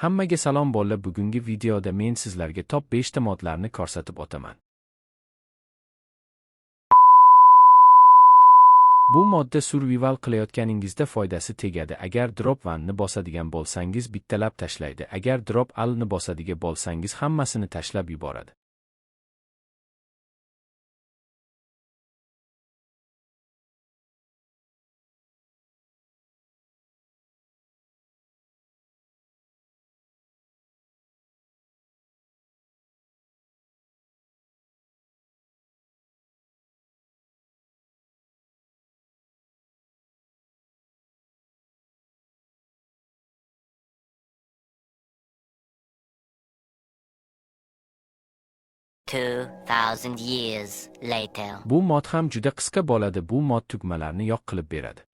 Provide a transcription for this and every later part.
Hammaga salom bolalar, bugungi videoda men sizlarga top 5 ta modlarni ko'rsatib o'taman. Bu modda survival qilayotganingizda foydasi tegadi. Agar drop 1 ni bosadigan bo'lsangiz bittalab tashlaydi. Agar drop all ni bosadigan bo'lsangiz hammasini tashlab yuboradi. $2,000 later. Bu mod ham juda qisqa bo'ladi. Bu mod tugmalarni yo'q qilib beradi.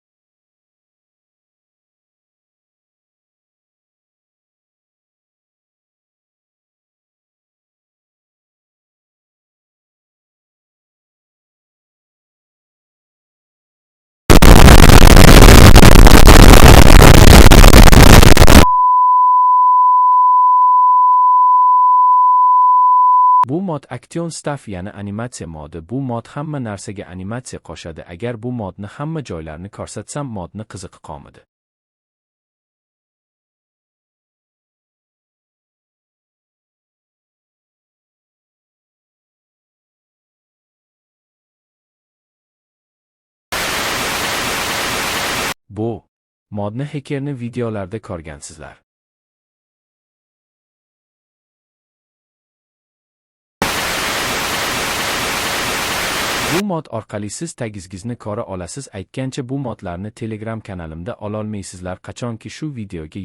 Bu mod Action Stuff, ya'ni animatsiya modi. Bu mod hamma narsaga animatsiya qo'shadi. Agar bu modni hamma joylarni ko'rsatsam, modni qiziqi qolmadi. Bu modni hackerni videolarda ko'rgansizlar. Bu mod orqali siz tagingizni ko'ra olasiz. Aytgancha bu modlarni Telegram kanalimda ololmaysizlar. Qachonki shu videoga